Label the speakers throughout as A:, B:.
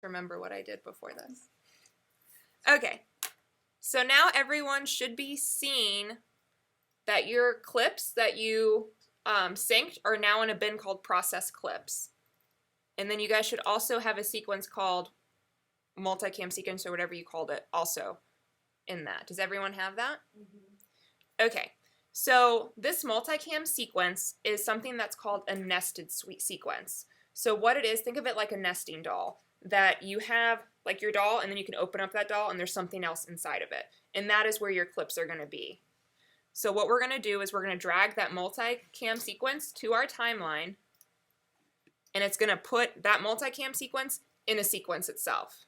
A: remember what I did before this. Okay, so now everyone should be seeing that your clips that you synced are now in a bin called process clips. And then you guys should also have a sequence called multicam sequence or whatever you called it also in that. Does everyone have that? Mm-hmm. Okay, so this multicam sequence is something that's called a nested sequence. So what it is, think of it like a nesting doll, that you have like your doll and then you can open up that doll and there's something else inside of it. And that is where your clips are going to be. So what we're going to do is we're going to drag that multicam sequence to our timeline, and it's going to put that multicam sequence in a sequence itself.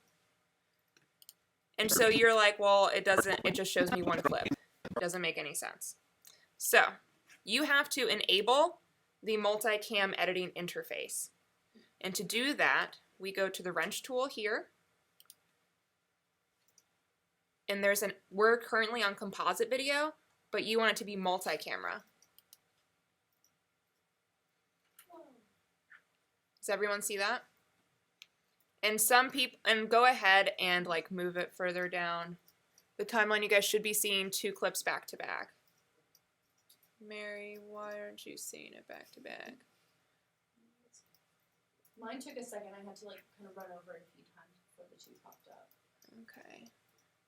A: And so you're like, well, it just shows me one clip. It doesn't make any sense. So you have to enable the multicam editing interface. And to do that, we go to the wrench tool here. And we're currently on composite video, but you want it to be multi-camera. Does everyone see that? And go ahead and like move it further down the timeline. You guys should be seeing 2 clips back to back. Mary, why aren't you seeing it back to back?
B: Mine took a second. I had to like kind of run over it a few times before the 2 popped up.
A: Okay.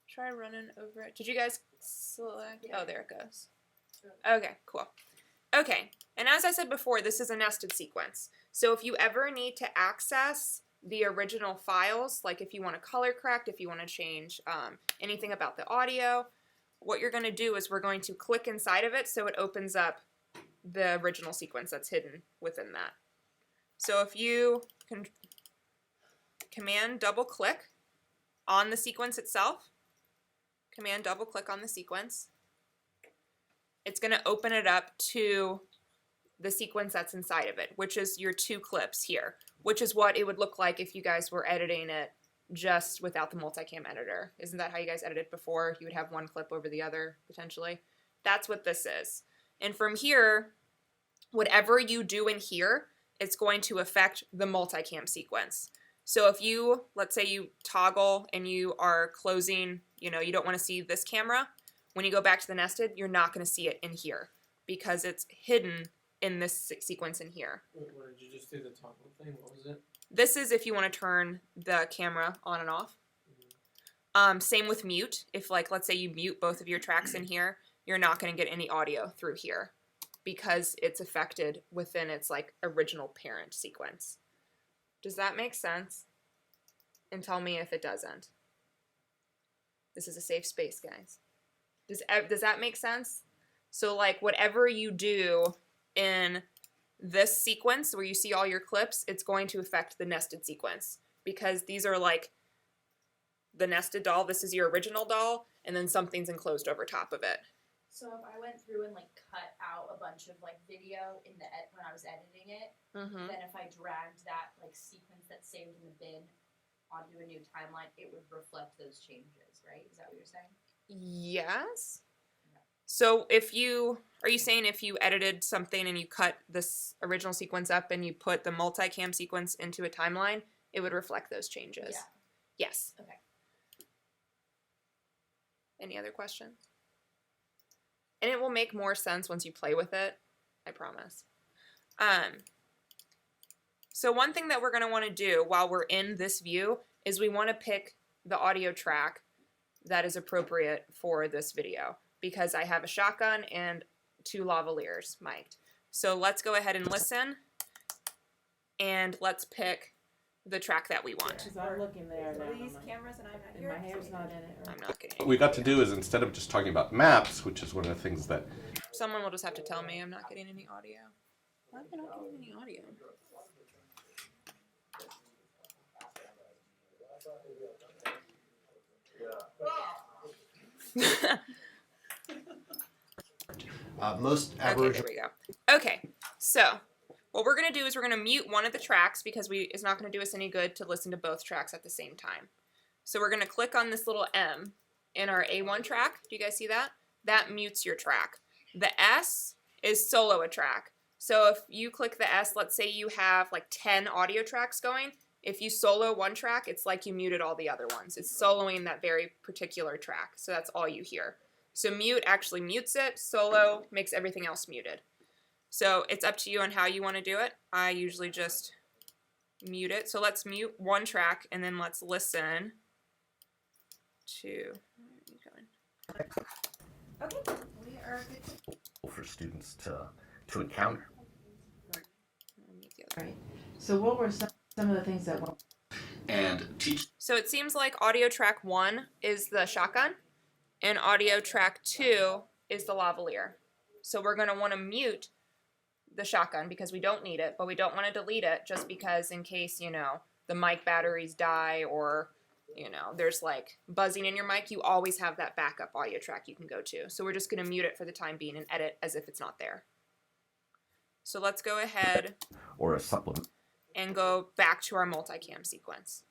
A: Try running over it. Did you guys select?
B: Yeah.
A: Oh, there it goes. Okay, cool. Okay, and as I said before, this is a nested sequence. So if you ever need to access the original files, like if you want to color correct, if you want to change anything about the audio, what you're going to do is we're going to click inside of it so it opens up the original sequence that's hidden within that. So if you can command double click on the sequence itself, command double click on the sequence, it's going to open it up to the sequence that's inside of it, which is your 2 clips here, which is what it would look like if you guys were editing it just without the multicam editor. Isn't that how you guys edited before? You would have one clip over the other, potentially. That's what this is. And from here, whatever you do in here, it's going to affect the multicam sequence. So if you, let's say you toggle and you are closing, you don't want to see this camera, when you go back to the nested, you're not going to see it in here because it's hidden in this sequence in here.
C: What did you just do, the toggle thing? What was it?
A: This is if you want to turn the camera on and off. Same with mute. If let's say you mute both of your tracks in here, you're not going to get any audio through here because it's affected within its original parent sequence. Does that make sense? And tell me if it doesn't. This is a safe space, guys. Does that make sense? So whatever you do in this sequence where you see all your clips, it's going to affect the nested sequence because these are the nested doll. This is your original doll, and then something's enclosed over top of it.
B: So if I went through and cut out a bunch of video in when I was editing it, then if I dragged that sequence that's saved in the bin onto a new timeline, it would reflect those changes, right? Is that what you're saying?
A: Yes. So are you saying if you edited something and you cut this original sequence up and you put the multicam sequence into a timeline, it would reflect those changes?
B: Yeah.
A: Yes.
B: Okay.
A: Any other questions? And it will make more sense once you play with it, I promise. So one thing that we're going to want to do while we're in this view is we want to pick the audio track that is appropriate for this video because I have a shotgun and 2 lavaliers mic'd. So let's go ahead and listen, and let's pick the track that we want.
D: I'm looking there now.
A: These cameras and I'm not
D: And
A: here.
D: my hair's not in it.
A: I'm not getting
E: What we got to do is, instead of just talking about maps, which is one of the things that
A: Someone will just have to tell me I'm not getting any audio. Why am I not getting any audio?
F: Most
A: Okay,
F: Aboriginal.
A: there we go. Okay, so what we're going to do is we're going to mute one of the tracks because it's not going to do us any good to listen to both tracks at the same time. So we're going to click on this little M in our A1 track. Do you guys see that? That mutes your track. The S is solo a track. So if you click the S, let's say you have 10 audio tracks going, If you solo one track, it's like you muted all the other ones. It's soloing that very particular track, so that's all you hear. So mute actually mutes it, solo makes everything else muted. So it's up to you on how you want to do it. I usually just mute it. So let's mute one track, and then let's listen to... Where are you going? Okay, we are good.
E: For students to encounter.
A: I'll mute the other.
D: Right. So what were some of the things that were
E: And teach
A: So it seems like audio track 1 is the shotgun, and audio track 2 is the lavalier. So we're going to want to mute the shotgun because we don't need it, but we don't want to delete it just because in case, you know, the mic batteries die or, you know, there's like buzzing in your mic, you always have that backup audio track you can go to. So we're just going to mute it for the time being and edit as if it's not there. So let's go ahead
E: or a supplement.
A: and go back to our multicam sequence.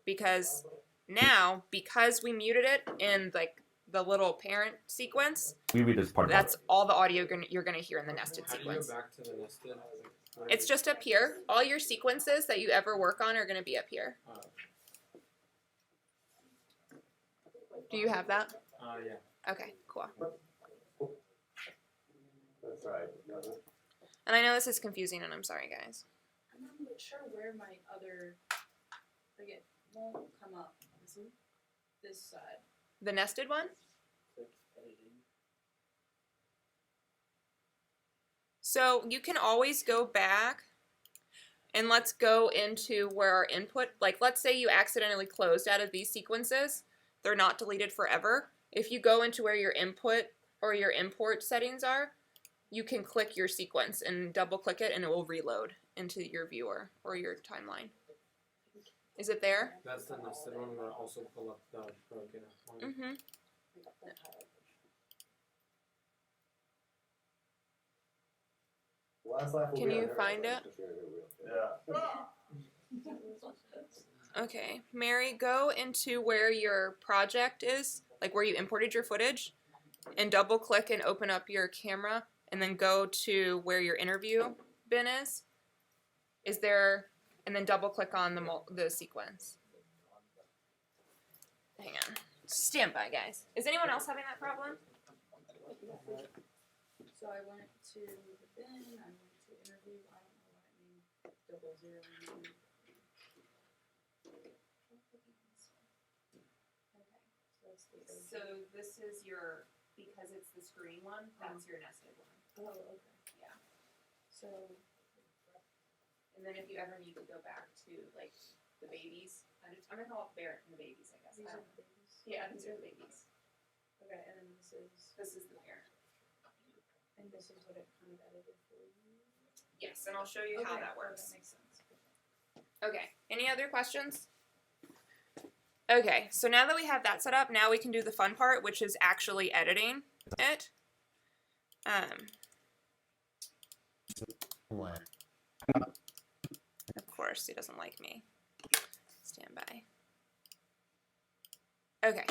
A: Because now, because we muted it in like the little parent sequence,
E: We read as part of
A: that's all the audio you're gonna hear in the nested
C: How do you
A: sequence.
C: go back to the nested?
A: It's just up here. All your sequences that you ever work on are gonna be up here. Do you have that?
C: Yeah.
A: Okay, cool.
F: That's right.
A: And I know this is confusing, and I'm sorry, guys.
B: I'm not sure where my other, like it won't come up. This side.
A: The nested one? So you can always go back and let's go into where our input, like let's say you accidentally closed out of these sequences. They're not deleted forever. If you go into where your input or your import settings are, you can click your sequence and double click it and it will reload into your viewer or your timeline. Is it there?
C: That's the nested one. I'm gonna also pull up the broken up one.
A: Mm-hmm. Can you find it? Okay, Mary, go into where your project is, like where you imported your footage, and double click and open up your camera, and then go to where your interview bin is. Is there, and then double click on the sequence. Hang on. Stand by, guys. Is anyone else having that problem?
B: So I went to the bin, I went to interview, I don't know what I mean, 009.
A: So this is your, because it's the screen one, that's your nested one.
B: Oh, okay.
A: Yeah.
B: So,
A: And then if you ever need to go back to like the babies, I'm gonna call it Barrett and the babies, I guess.
B: these are the babies.
A: Yeah, these are the babies.
B: Okay, and then
A: This is the parent.
B: and this is what it kind of edited for you.
A: Yes, and I'll show you how
B: Okay,
A: that works.
B: That makes sense.
A: Okay, any other questions? Okay, so now that we have that set up, now we can do the fun part, which is actually editing it. Of course, he doesn't like me. Stand by. Okay,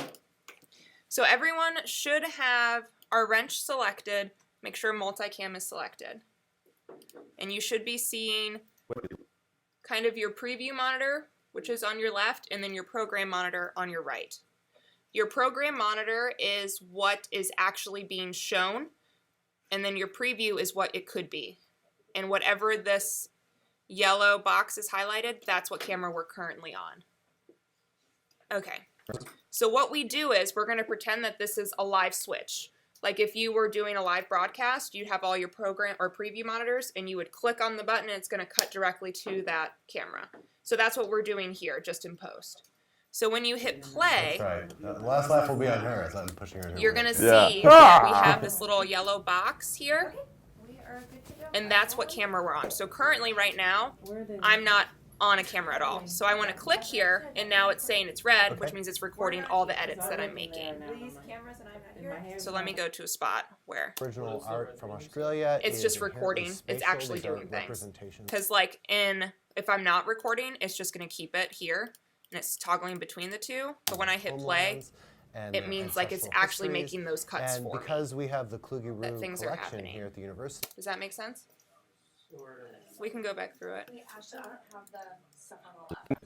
A: so everyone should have our wrench selected. Make sure multicam is selected. And you should be seeing kind of your preview monitor, which is on your left, and then your program monitor on your right. Your program monitor is what is actually being shown, and then your preview is what it could be. And whatever this yellow box is highlighted, that's what camera we're currently on. Okay, so what we do is we're going to pretend that this is a live switch. Like if you were doing a live broadcast, you'd have all your program or preview monitors, and you would click on the button and it's going to cut directly to that camera. So that's what we're doing here, just in post. So when you hit play,
F: That's right. The last laugh will be on her. It's not pushing her.
A: you're going to see
G: Yeah.
A: that we have this little yellow box here,
D: we are good to go.
A: and that's what camera we're on. So currently right now,
D: Where are they?
A: I'm not on a camera at all. So I want to click here, and now it's saying it's red, which means it's recording all the edits that I'm making.
D: These cameras and I'm not here.
A: So let me go to a spot where,
F: Original art from Australia.
A: It's
F: is
A: just
F: inherently
A: recording. It's
F: spatial.
A: actually
F: These are
A: doing things.
F: representations.
A: because like if I'm not recording, it's just going to keep it here, and it's toggling between the two. But when I hit play,
F: Homelands and
A: it
F: their
A: means like it's
F: ancestral
A: actually
F: histories.
A: making those cuts
F: And
A: for me.
F: because we have the Kluge-Ruhe
A: things are
F: collection
A: happening.
F: here at the university,
A: Does that make sense?
C: Sort of.
A: We can go back through it.
B: Wait, actually, I don't have the stuff on the left.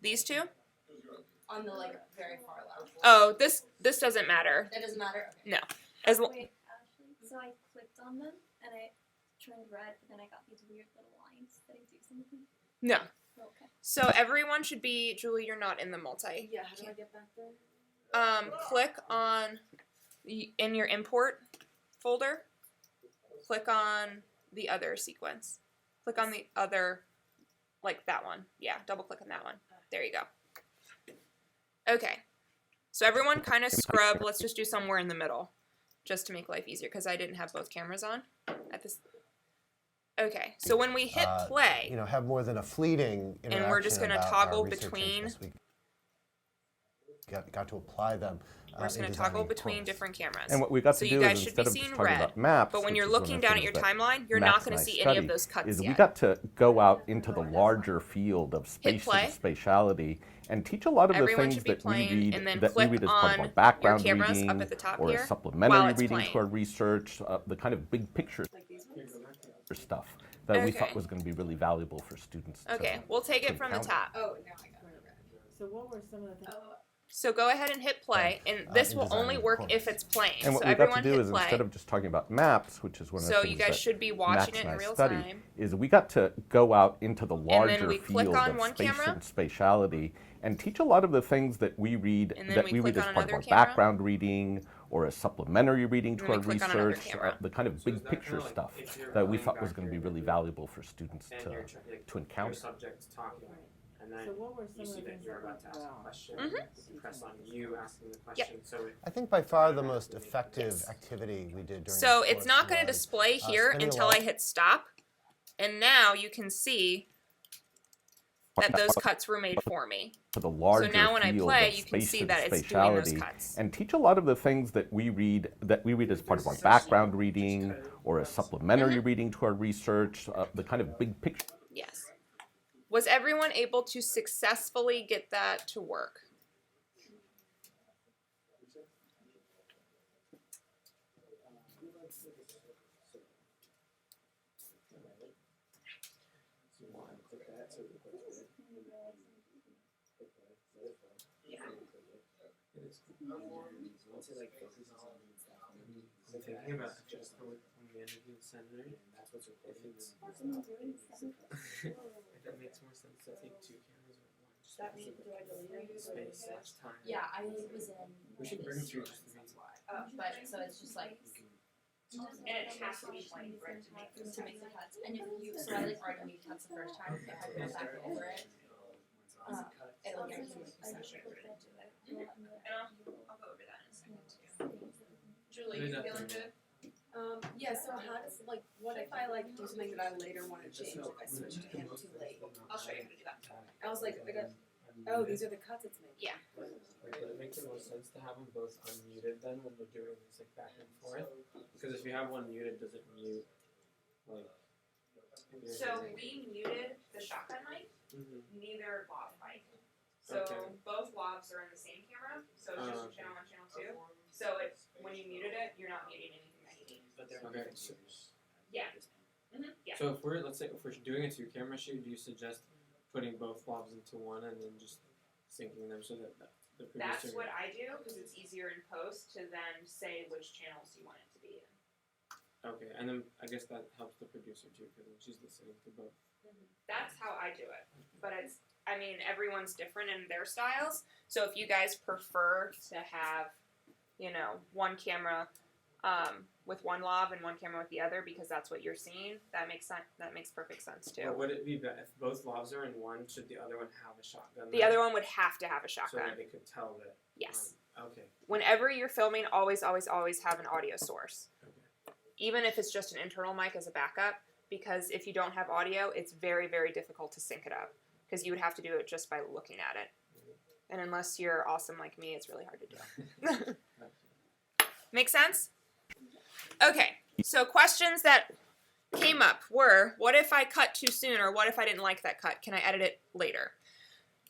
A: These two?
B: On the like very far left.
A: Oh, this doesn't matter.
B: That doesn't matter. Okay.
A: No. As lo-
G: Wait, Ashley. So I clicked on them and I turned red, but then I got these weird little lines that I do something.
A: No.
G: Okay.
A: So everyone should be, Julie, you're not in the multi.
B: Yeah, how do I get back there?
A: Click on, in your import folder, click on the other sequence. Click on the other, like that one. Yeah, double click on that one. There you go. Okay. So everyone kind of scrub. Let's just do somewhere in the middle, just to make life easier, because I didn't have both cameras on at this. Okay, so when we hit play,
F: You know, have more than a fleeting interaction.
A: and we're just going to
F: about
A: toggle
F: our research
A: between,
F: interests. We got to apply them.
A: we're just
F: in
A: going to toggle
F: designing
A: between
F: course.
A: different cameras.
E: And what we got
A: So
E: to
A: you
E: do
A: guys
E: is
A: should be
E: instead of
A: seeing
E: just talking
A: red,
E: about maps,
A: but when
E: which
A: you're
E: is one of
A: looking
E: the
A: down at
E: things
A: your
E: that
A: timeline, you're
E: Max
A: not going
E: and
A: to
E: I
A: see any of
E: study,
A: those cuts
E: is
A: yet.
E: we got to go out into the larger field of space
A: play.
E: and spatiality and teach a lot of
A: Everyone
E: the
A: should
E: things
A: be
E: that we
A: playing,
E: read
A: and then
E: that we
A: click
E: read as part of
A: on
E: our
A: your
E: background
A: cameras
E: reading
A: up at the top
E: or
A: here
E: a
A: while
E: supplementary
A: it's
E: reading
A: playing.
E: to our research, the kind of big picture stuff that we
A: Okay.
E: thought was going to be really valuable for students.
A: Okay,
E: to,
A: we'll take
E: to
A: it from the
E: encounter.
A: top.
B: Oh, now I got it.
D: So what were some of the things?
A: So go ahead and hit play, and this
F: in
A: will only
F: designing
A: work
F: course.
A: if it's playing.
E: And what
A: so
E: we got
A: everyone
E: to do
A: hit
E: is
A: play.
E: instead of just talking about maps, which is one of the
A: So
E: things
A: you guys
E: that
A: should be
E: Max
A: watching it
E: and
A: in
E: I
A: real
E: study,
A: time.
E: is we got to go out into the
A: then
E: larger
A: we click
E: field
A: on
E: of
A: one
E: space
A: camera.
E: and spatiality and teach a lot of the things that we read
A: And then
E: that
A: we
E: we read
A: click
E: as
A: on
E: part of
A: another
E: our
A: camera.
E: background reading or a supplementary reading to
A: then
E: our
A: we click on another
E: research,
A: camera.
E: the kind of
C: So
E: big
C: is that
E: picture
C: kinda like
E: stuff
C: if you're
E: that we
C: playing
E: thought was
C: back
E: going to be
C: here
E: really valuable for students
C: and
E: to
C: you're trying, like,
E: to
C: your
E: encounter.
C: subject's talking, and then
D: So what were
C: you
D: some
C: see
D: of the
C: that
D: things
C: you're
D: that
C: about to ask a
D: wow.
C: question,
A: Mhm.
C: you press on you asking the question, so it
F: I think by far the most effective
A: Yes.
F: activity we did during
A: So
F: the
A: it's
F: course
A: not going to
F: was,
A: display here
F: spending a
A: until
F: lot-
A: I hit stop. And now you can see that those cuts were made for me.
E: To the larger
A: So now when I
E: field
A: play,
E: of
A: you can
E: space
A: see
E: and
A: that it's doing those
E: spatiality
A: cuts.
E: and teach a lot of the things that we read as part of our background reading or a supplementary reading to our research, the kind of big picture.
A: Yes. Was everyone able to successfully get that to work?
C: I'm thinking about just when we interview the senator, that's what's if it's if it makes more sense to take two cameras or one. Just
B: That
C: because
B: means
C: of
B: do I delete it?
C: space slash time.
B: Yeah, I think it was in.
C: We should bring it through just to
B: That's why. But so it's just like.
A: And it has to be playing for it to make
B: To make the cuts, and if you so I like already made cuts the first time. If I go back over it, it'll get to like essentially what I do it.
A: I'll go over that in a second too.
B: Julie, you feeling good?
H: Yeah, so how does, like, what if I, like, do something that I later want to change if I switch to him too late?
A: I'll show you how to do that.
H: I was like, oh, these are the cuts it's making.
A: Yeah.
C: Would it make the most sense to have them both unmuted then when we're doing this like back and forth? Because if you have one muted, does it mute like?
A: So we muted the shotgun mic, neither lav mic. So
C: Okay.
A: both lavs are in the same camera, so it's just channel 1, channel 2. So it's when you muted it, you're not muting anything that you need.
C: Okay. So,
A: Yeah. Yeah.
C: so if we're let's say if we're doing a 2-camera shoot, do you suggest putting both lavs into one and then just syncing them so that the producer?
A: That's what I do because it's easier in post to then say which channels you want it to be in.
C: Okay, and then I guess that helps the producer too because then she's listening to both.
A: That's how I do it. But I mean, everyone's different in their styles. So if you guys prefer to have, one camera with one lav and one camera with the other because that's what you're seeing, that makes sense. That makes perfect sense too.
C: Or would it be if both lavs are in one? Should the other one have a shotgun?
A: The
C: then?
A: other one would have to have a
C: So
A: shotgun.
C: that they could tell that.
A: Yes.
C: Okay.
A: Whenever you're filming, always, always, always have an audio source.
C: Okay.
A: Even if it's just an internal mic as a backup, because if you don't have audio, it's very, very difficult to sync it up because you would have to do it just by looking at it. And unless you're awesome like me, it's really hard to do. Make sense? Okay, so questions that came up were, what if I cut too soon, or what if I didn't like that cut? Can I edit it later?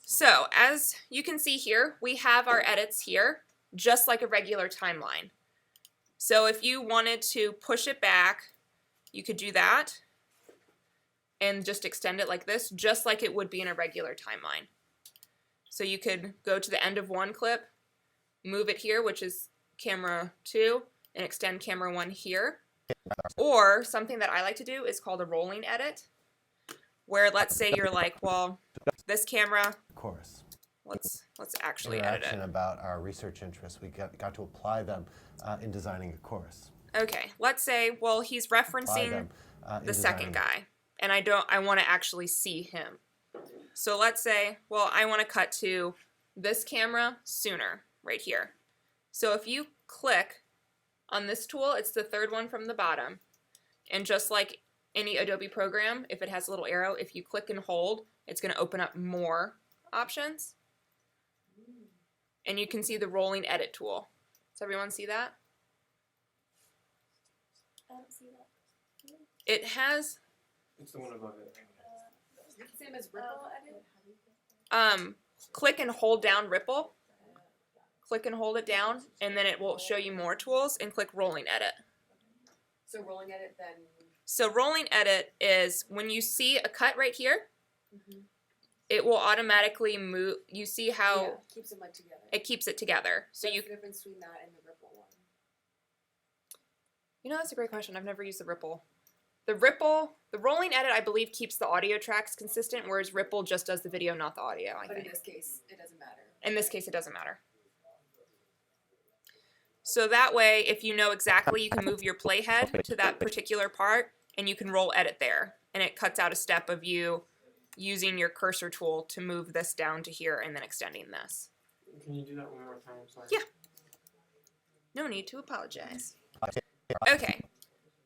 A: So, as you can see here, we have our edits here, just like a regular timeline. So if you wanted to push it back, you could do that. and just extend it like this, just like it would be in a regular timeline. So you could go to the end of one clip, move it here, which is camera 2, and extend camera 1 here. Or something that I like to do is called a rolling edit, where let's say you're like, well, this camera,
F: Chorus.
A: let's actually edit
F: Interaction
A: it.
F: about our research interests. We got to apply them in designing a chorus.
A: Okay, let's say, well, he's
F: Apply
A: referencing
F: them in
A: the second
F: designing-
A: guy, and I want to actually see him. So let's say, well, I want to cut to this camera sooner, right here. So if you click on this tool, it's the third one from the bottom, and just like any Adobe program, if it has a little arrow, if you click and hold, it's going to open up more options. And you can see the rolling edit tool. Does everyone see that?
G: I don't see that.
A: It has
C: It's the one above it.
H: Same as Ripple edit?
A: click and hold down Ripple. Click and hold it down, and then it will show you more tools, and click rolling edit.
H: So rolling edit then.
A: So rolling edit is when you see a cut right here, it will automatically move. You see how
H: Yeah, keeps them like together.
A: it keeps it together. So
H: What's
A: you
H: the difference between that and the Ripple one?
A: that's a great question. I've never used the Ripple. The rolling edit, I believe, keeps the audio tracks consistent, whereas Ripple just does the video, not the audio, I
H: But in
A: think.
H: this case, it doesn't matter.
A: In this case, it doesn't matter. So that way, if you know exactly, you can move your playhead to that particular part, and you can roll edit there. And it cuts out a step of you using your cursor tool to move this down to here and then extending this.
C: Can you do that one more time? I'm sorry.
A: Yeah. No need to apologize. Okay.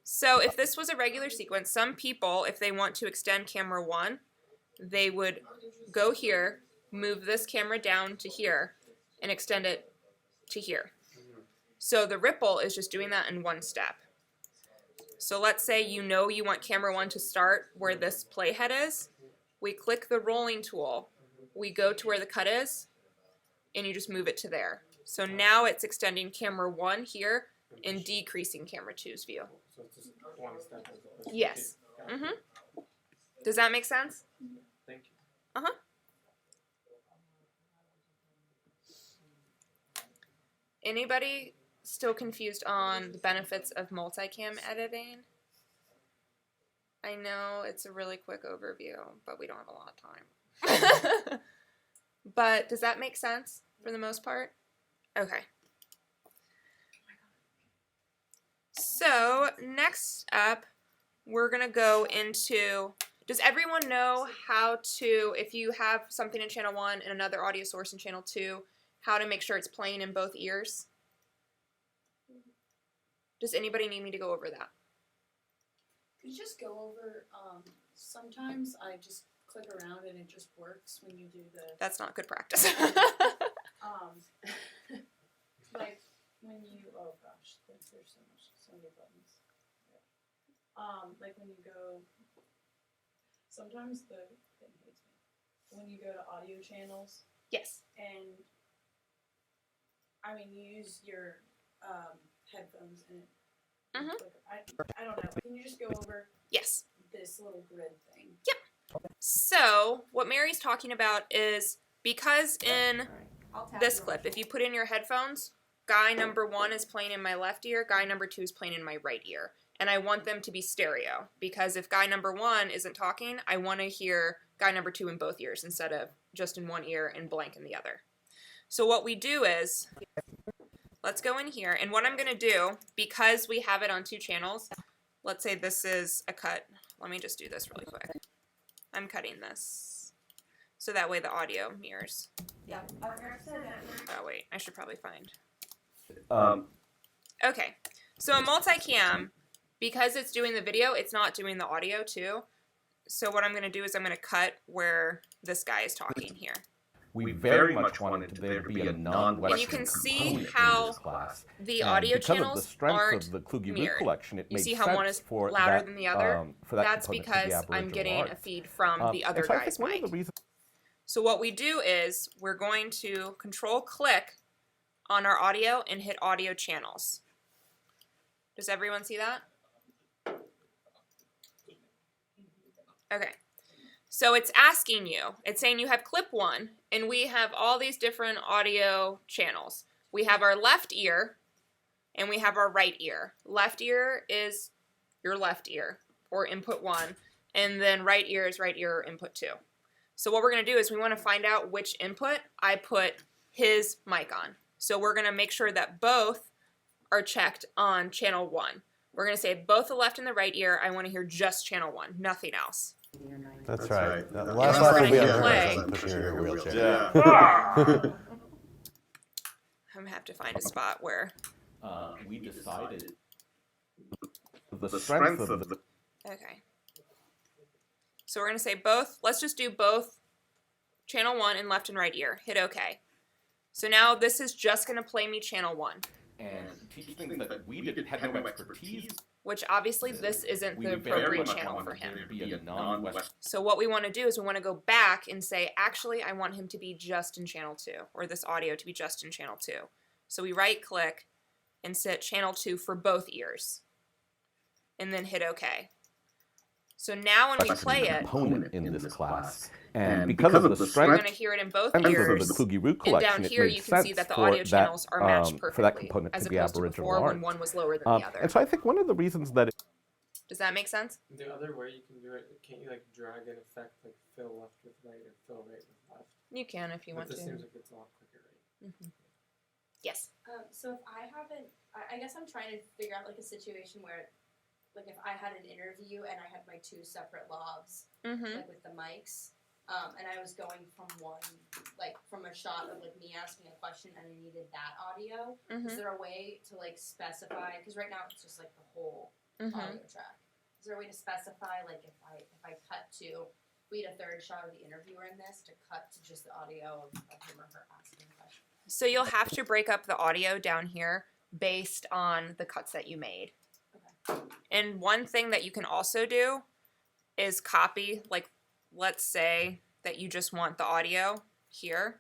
A: So if this was a regular sequence, some people, if they want to extend camera 1, they would go here, move this camera down to here, and extend it to here. So the Ripple is just doing that in one step. So let's say you know you want camera 1 to start where this playhead is. We click the rolling tool. We go to where the cut is, and you just move it to there. So now it's extending camera 1 here and decreasing camera 2's view.
C: So it's just one step as opposed to
A: Yes.
C: two. Got it.
A: Does that make sense?
C: Thank you.
A: Anybody still confused on the benefits of multicam editing? I know it's a really quick overview, but we don't have a lot of time. But does that make sense for the most part? Okay. So next up, we're gonna go into, does everyone know how to, if you have something in channel 1 and another audio source in channel 2, how to make sure it's playing in both ears? Does anybody need me to go over that?
I: Could you just go over, sometimes I just click around and it just works when you do the,
A: That's not good practice.
I: like, when you, oh gosh, there's so many buttons. Like when you go, sometimes the thing hates me. When you go to audio channels
A: Yes.
I: and, I mean, you use your, headphones and it, I don't know, can you just go over
A: Yes.
I: this little grid thing?
A: So what Mary's talking about is because in this clip, if you put in your headphones, guy number 1 is playing in my left ear, guy number 2 is playing in my right ear. And I want them to be stereo because if guy number 1 isn't talking, I want to hear guy number 2 in both ears instead of just in one ear and blank in the other. So what we do is, let's go in here, and what I'm going to do, because we have it on 2 channels, let's say this is a cut. Let me just do this really quick. I'm cutting this so that way the audio mirrors.
D: Yeah.
A: Oh wait, I should probably find.
E: Um,
A: Okay, so a multicam, because it's doing the video, it's not doing the audio too. So what I'm going to do is I'm going to cut where this guy is talking here.
E: we very much wanted there to be a non-Western
A: And you can see
E: component in
A: how
E: this class.
A: The
E: And
A: audio
E: because
A: channels
E: of the strength
A: aren't
E: of the Kluge Root
A: mirrored.
E: collection, it
A: You
E: made
A: see how
E: sense
A: one is
E: for
A: louder
E: that,
A: than the other?
E: for that
A: That's
E: component to be
A: because I'm
E: Aboriginal
A: getting
E: art.
A: a feed from the other
E: and so I
A: guy's
E: think one
A: mic.
E: of the reasons
A: So what we do is we're going to control click on our audio and hit audio channels. Does everyone see that? Okay. So it's asking you, it's saying you have clip 1, and we have all these different audio channels. We have our left ear, and we have our right ear. Left ear is your left ear, or input 1, and then right ear is right ear, or input 2. So what we're going to do is we want to find out which input I put his mic on. So we're going to make sure that both are checked on channel 1. We're going to say both the left and the right ear, I want to hear just channel 1, nothing else.
F: That's right. The
A: And
F: last
A: then
F: laugh
A: we're
F: will be
A: gonna
F: on
A: hit
F: her
A: play.
F: as I'm pushing her in her wheelchair.
E: Yeah.
A: I'm going to have to find a spot where...
E: We decided the strength of the
A: Okay. So we're going to say both. Let's just do both channel 1 and left and right ear. Hit OK. So now this is just going to play me channel 1,
E: and teach things that we had no expertise.
A: which obviously this isn't
E: We
A: the
E: very
A: appropriate
E: much
A: channel
E: want
A: for
E: him
A: him.
E: to be a non-Western.
A: So what we want to do is we want to go back and say, actually, I want him to be just in channel 2, or this audio to be just in channel 2. So we right click and set channel 2 for both ears, and then hit OK. So now when we play it,
E: Component in this class, and because of the
A: we're
E: strength
A: going to hear it in both
E: of the
A: ears.
E: Fugi-Roo
A: And
E: collection,
A: down
E: it
A: here
E: made
A: you can see
E: sense
A: that the
E: for
A: audio channels are matched perfectly,
E: for that component
A: as
E: to be
A: opposed to
E: Aboriginal
A: before
E: art.
A: when one was lower than the other.
E: And so I think one of the reasons that
A: Does that make sense?
C: The other way you can do it, can't you like drag an effect like fill left with right or fill right with left?
A: You can if you
C: But
A: want
C: this
A: to.
C: seems like it's a lot quicker, right?
A: Yes.
B: So if I haven't, I guess I'm trying to figure out like a situation where, like if I had an interview and I had my 2 separate lavs,
A: Mm-hmm.
B: like with the mics, and I was going from one, like from a shot of like me asking a question and I needed that audio.
A: Mm-hmm.
B: Is there a way to like specify? Because right now it's just like the whole
A: Mm-hmm.
B: audio track. Is there a way to specify like if I cut to, we had a 3rd shot of the interviewer in this to cut to just the audio of him or her asking a question?
A: So you'll have to break up the audio down here based on the cuts that you made.
B: Okay.
A: And one thing that you can also do is copy, like let's say that you just want the audio here.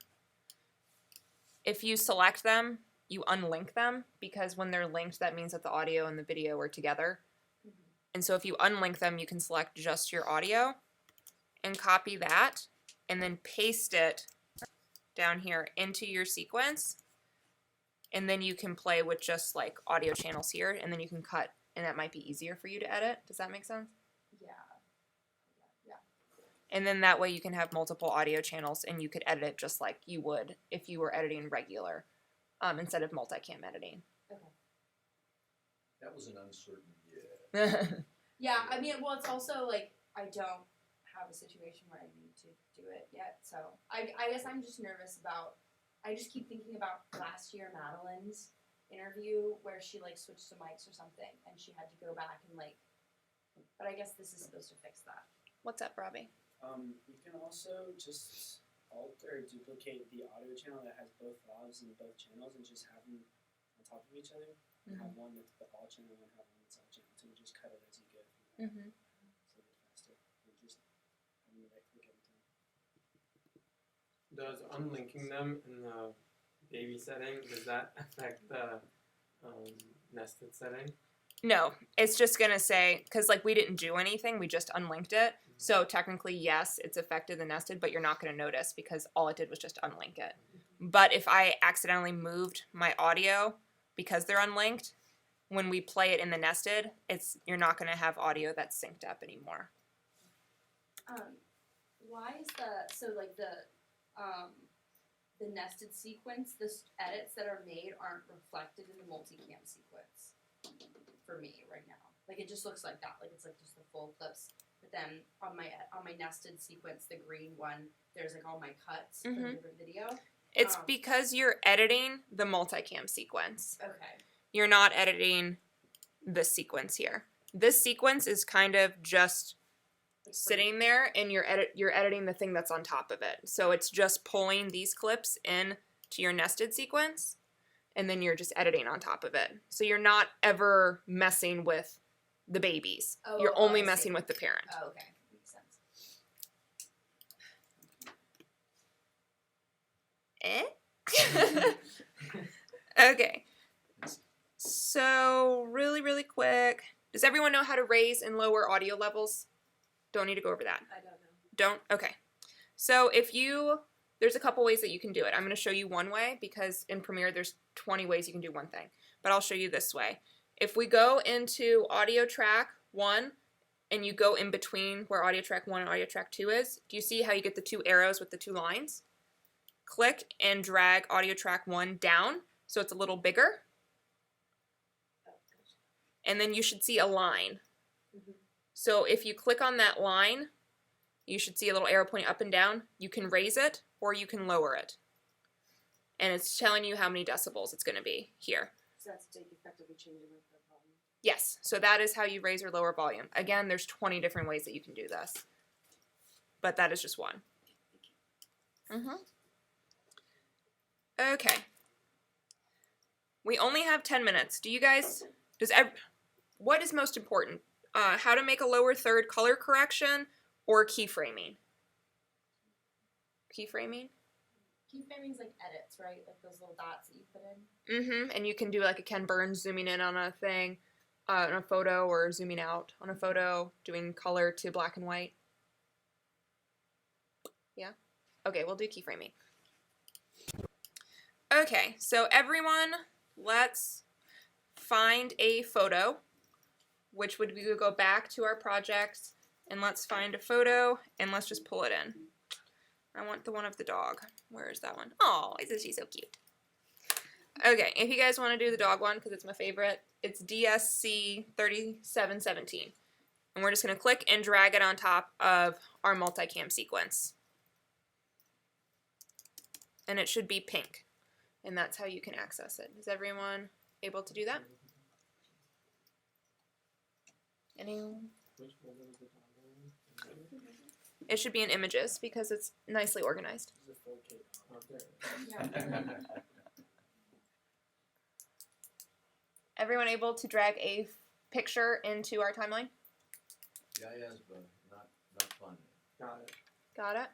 A: If you select them, you unlink them, because when they're linked, that means that the audio and the video are together. And so if you unlink them, you can select just your audio and copy that and then paste it down here into your sequence. And then you can play with just like audio channels here, and then you can cut, and that might be easier for you to edit. Does that make sense?
B: Yeah.
A: And then that way you can have multiple audio channels, and you could edit it just like you would if you were editing regular, instead of multicam editing.
J: That was an uncertain yeah.
B: Yeah, I mean, well, it's also like I don't have a situation where I need to do it yet, so I guess I'm just nervous about. I just keep thinking about last year Madeline's interview where she like switched to mics or something, and she had to go back and like. But I guess this is supposed to fix that.
A: What's up, Robbie?
K: You can also just alter or duplicate the audio channel that has both lavs and both channels, and just have them on top of each other.
A: Mm-hmm.
K: Have one that's the all channel and have one that's off channel. So you just cut it as you go.
A: Mm-hmm.
K: So it's faster. And just having the right click every time.
C: Does unlinking them in the baby setting, does that affect the nested setting?
A: No, it's just gonna say, because like we didn't do anything, we just unlinked it. So technically, yes, it's affected the nested, but you're not gonna notice because all it did was just unlink it. But if I accidentally moved my audio because they're unlinked, when we play it in the nested, you're not gonna have audio that's synced up anymore.
B: Why is the nested sequence, the edits that are made aren't reflected in the multicam sequence for me right now? Like it just looks like that, like it's like just the full clips. But then on my nested sequence, the green one, there's like all my cuts from the different video.
A: It's because you're editing the multicam sequence.
B: Okay.
A: You're not editing this sequence here. This sequence is kind of just sitting there, and you're editing the thing that's on top of it. So it's just pulling these clips in to your nested sequence, and then you're just editing on top of it. So you're not ever messing with the babies. You're only messing with the parent.
B: Oh, okay. Makes sense.
A: Okay. So really quick, does everyone know how to raise and lower audio levels? Don't need to go over that.
H: I don't know.
A: Don't? Okay. So there's a couple ways that you can do it. I'm going to show you one way because in Premiere there's 20 ways you can do one thing. But I'll show you this way. If we go into audio track 1 and you go in between where audio track 1 and audio track 2 is, do you see how you get the 2 arrows with the 2 lines? Click and drag audio track 1 down so it's a little bigger. And then you should see a line. So if you click on that line, you should see a little arrow pointing up and down. You can raise it or you can lower it. And it's telling you how many decibels it's going to be here.
H: So that's effectively changing the volume.
A: Yes, so that is how you raise or lower volume. Again, there's 20 different ways that you can do this. But that is just one. Okay. We only have 10 minutes. Do you guys, what is most important? How to make a lower third color correction or keyframing? Keyframing?
B: Keyframing's like edits, right? Like those little dots that you put in.
A: And you can do like a Ken Burns zooming in on a thing, on a photo, or zooming out on a photo, doing color to black and white. Yeah? Okay, we'll do keyframing. Okay, so everyone, let's find a photo, which would we would go back to our projects, and let's find a photo, and let's just pull it in. I want the one of the dog. Where is that one? Oh, isn't she so cute? Okay, if you guys want to do the dog one, because it's my favorite, it's DSC 3717. And we're just going to click and drag it on top of our multicam sequence. And it should be pink. And that's how you can access it. Is everyone able to do that? Anyone? It should be in images because it's nicely organized. Everyone able to drag a picture into our timeline?
J: Yeah, yes, but not fun.
C: Got it.
A: Got it?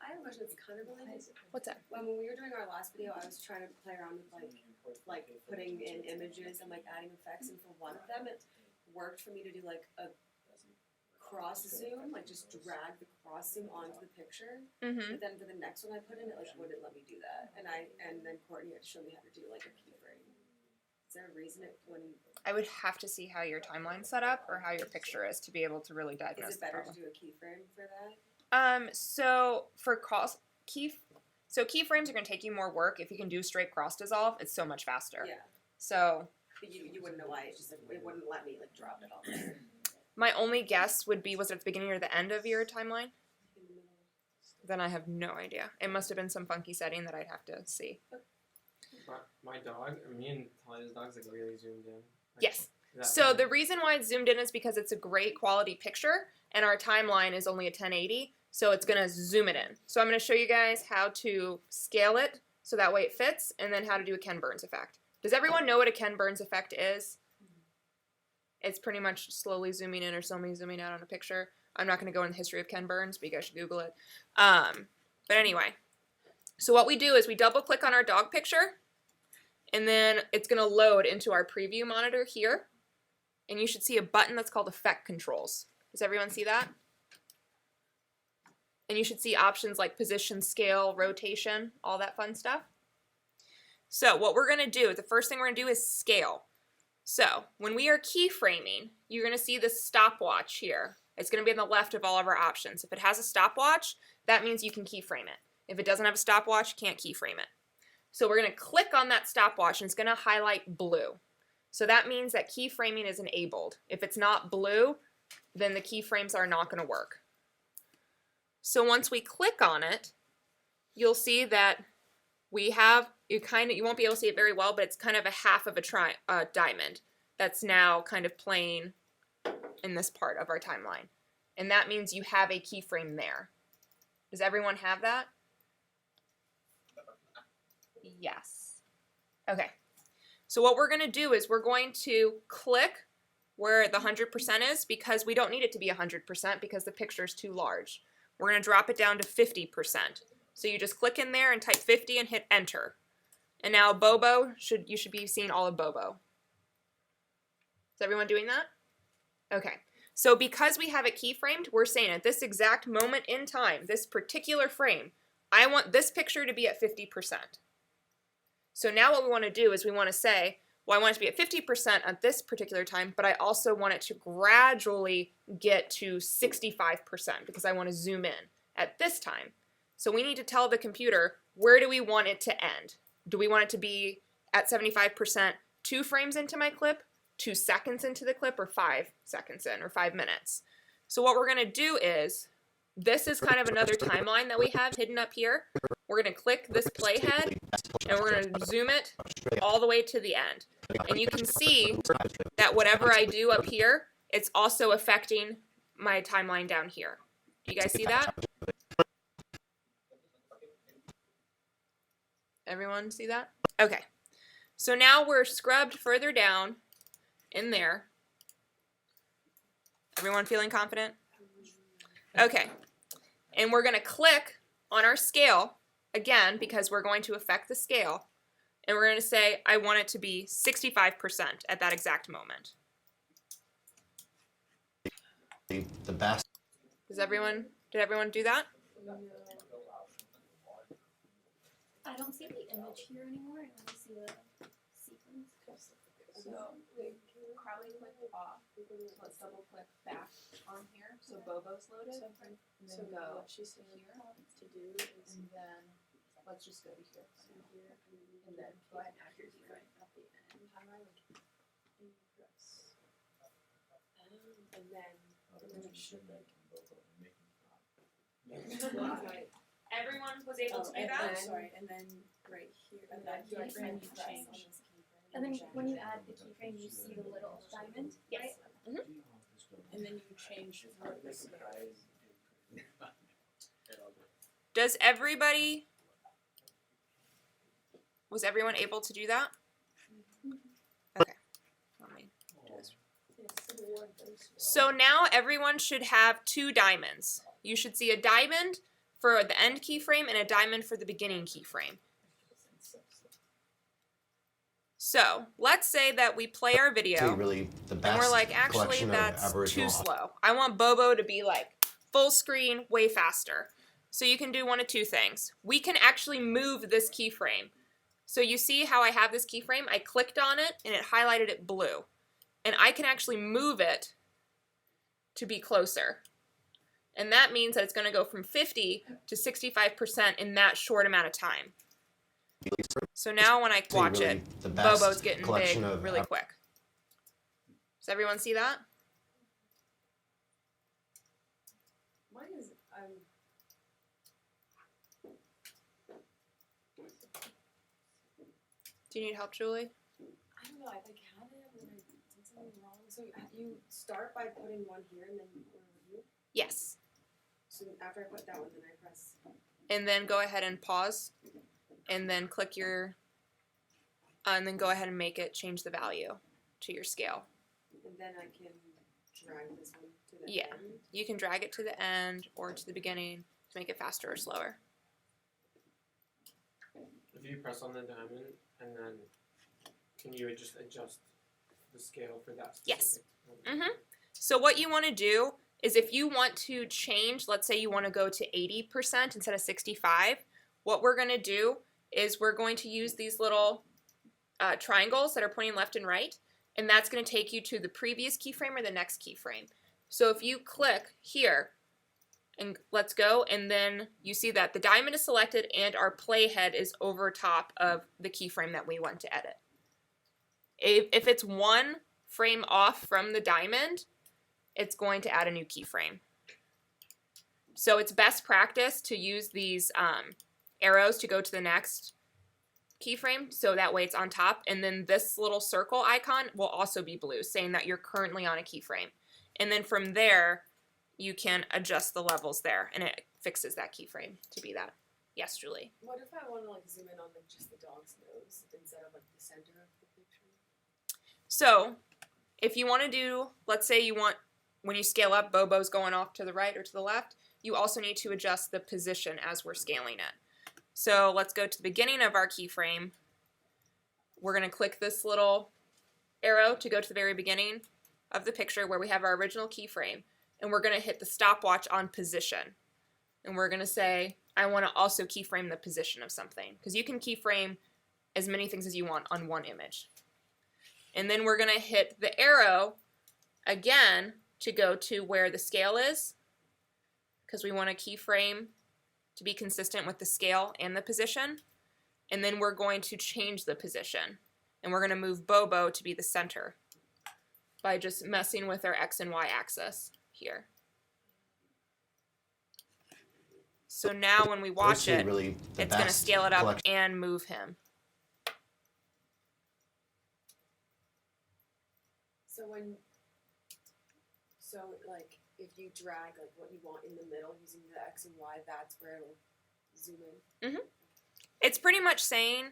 H: I have a question that's kind of related.
A: What's that?
H: When we were doing our last video, I was trying to play around with like putting in images and like adding effects, and for one of them, it worked for me to do like a cross zoom, like just drag the cross zoom onto the picture. But then for the next one I put in, it like wouldn't let me do that, and then Courtney had to show me how to do like a keyframe. Is there a reason it wouldn't?
A: I would have to see how your timeline's set up or how your picture is to be able to really diagnose
H: Is it
A: the
H: better
A: problem.
H: to do a keyframe for that?
A: So for keyframes are going to take you more work. If you can do straight cross dissolve, it's so much faster.
H: Yeah.
A: So
H: But you wouldn't know why it just like, it wouldn't let me like drop it all there.
A: my only guess would be, was it at the beginning or the end of your timeline?
H: In the middle.
A: Then I have no idea. It must have been some funky setting that I'd have to see.
C: My dog, me and Talia's dog's like really zoomed in. Like,
A: Yes.
C: that
A: So
C: one.
A: the reason why it's zoomed in is because it's a great quality picture and our timeline is only a 1080, so it's going to zoom it in. So I'm going to show you guys how to scale it so that way it fits, and then how to do a Ken Burns effect. Does everyone know what a Ken Burns effect is? It's pretty much slowly zooming in or slowly zooming out on a picture. I'm not going to go into the history of Ken Burns, but you guys should Google it. But anyway, so what we do is we double click on our dog picture, and then it's going to load into our preview monitor here. And you should see a button that's called Effect Controls. Does everyone see that? And you should see options like position, scale, rotation, all that fun stuff. So what we're going to do, the first thing we're going to do is scale. So when we are keyframing, you're going to see this stopwatch here. It's going to be on the left of all of our options. If it has a stopwatch, that means you can keyframe it. If it doesn't have a stopwatch, you can't keyframe it. So we're going to click on that stopwatch and it's going to highlight blue. So that means that keyframing is enabled. If it's not blue, then the keyframes are not going to work. So once we click on it, you'll see that we have, you won't be able to see it very well, but it's kind of a half of a diamond that's now kind of playing in this part of our timeline. And that means you have a keyframe there. Does everyone have that? Yes. Okay. So what we're going to do is we're going to click where the 100% is, because we don't need it to be 100% because the picture is too large. We're going to drop it down to 50%. So you just click in there and type 50 and hit enter. And now Bobo, you should be seeing all of Bobo. Is everyone doing that? Okay. So because we have it keyframed, we're saying at this exact moment in time, this particular frame, I want this picture to be at 50%. So now what we want to do is we want to say, well, I want it to be at 50% at this particular time, but I also want it to gradually get to 65% because I want to zoom in at this time. So we need to tell the computer, where do we want it to end? Do we want it to be at 75% 2 frames into my clip, 2 seconds into the clip, or 5 seconds in, or 5 minutes? So what we're going to do is, this is kind of another timeline that we have hidden up here. We're going to click this playhead, and we're going to zoom it all the way to the end. And you can see that whatever I do up here, it's also affecting my timeline down here. Do you guys see that? Everyone see that? Okay. So now we're scrubbed further down in there. Everyone feeling confident? Okay. And we're going to click on our scale again because we're going to affect the scale. And we're going to say, I want it to be 65% at that exact moment.
F: The best.
A: Did everyone do that?
G: I don't see the image here anymore. I only see the sequence.
B: So we probably click off. Let's double click back on here. So Bobo's loaded. And then go
I: what she's saying
B: here.
I: to do is
B: And then let's just go to here.
I: here
B: And then go ahead and add your keyframe.
I: at the end. How do I like press?
H: And then
I: it should like.
A: Everyone was able to do
I: and
A: that?
I: then, sorry, and then right here, and then
B: do like
I: keyframe
B: when you
I: press.
B: change.
G: And then when you add the keyframe, you see the little diamond,
A: Yes.
G: right?
I: And then you change throughout the scale.
A: Was everyone able to do that? Okay. Let me do this. So now everyone should have 2 diamonds. You should see a diamond for the end keyframe and a diamond for the beginning keyframe. So let's say that we play our video
F: Really the best
A: and we're like, actually,
F: collection of
A: that's
F: Aboriginal
A: too slow. I want Bobo to be like full screen, way faster. So you can do one of 2 things. We can actually move this keyframe. So you see how I have this keyframe? I clicked on it and it highlighted it blue. And I can actually move it to be closer. And that means that it's going to go from 50 to 65% in that short amount of time. So now when I watch
F: really
A: it,
F: the best
A: Bobo's getting big
F: collection of
A: really quick. Does everyone see that?
H: mine is
A: Do you need help, Julie?
H: I don't know, I like had it and I did something wrong. So you start by putting one here and then review.
A: Yes.
H: So after I put that one, then I press.
A: And then go ahead and pause. And then click your, and then go ahead and make it change the value to your scale.
H: And then I can drag this one to the
A: Yeah.
H: end.
A: You can drag it to the end or to the beginning to make it faster or slower.
C: If you press on the diamond and then can you just adjust the scale for that specific?
A: Yes. So what you want to do is if you want to change, let's say you want to go to 80% instead of 65, what we're going to do is we're going to use these little triangles that are pointing left and right, and that's going to take you to the previous keyframe or the next keyframe. So if you click here, and let's go, and then you see that the diamond is selected and our playhead is over top of the keyframe that we want to edit. If it's 1 frame off from the diamond, it's going to add a new keyframe. So it's best practice to use these arrows to go to the next keyframe, so that way it's on top, and then this little circle icon will also be blue, saying that you're currently on a keyframe. And then from there, you can adjust the levels there, and it fixes that keyframe to be that. Yes, Julie?
H: What if I want to like zoom in on like just the dog's nose instead of like the center of the picture?
A: So if you want to do, let's say you want, when you scale up, Bobo's going off to the right or to the left, you also need to adjust the position as we're scaling it. So let's go to the beginning of our keyframe. We're going to click this little arrow to go to the very beginning, of the picture where we have our original keyframe, and we're going to hit the stopwatch on position. And we're going to say, I want to also keyframe the position of something, because you can keyframe as many things as you want on one image. And then we're going to hit the arrow again to go to where the scale is, because we want a keyframe to be consistent with the scale and the position. And then we're going to change the position. And we're going to move Bobo to be the center by just messing with our X and Y axis here. So now when we watch it,
F: really
A: it's going to scale it up and move him.
H: So like if you drag like what you want in the middle using the X and Y, that's where it'll zoom in.
A: Mm-hmm. It's pretty much saying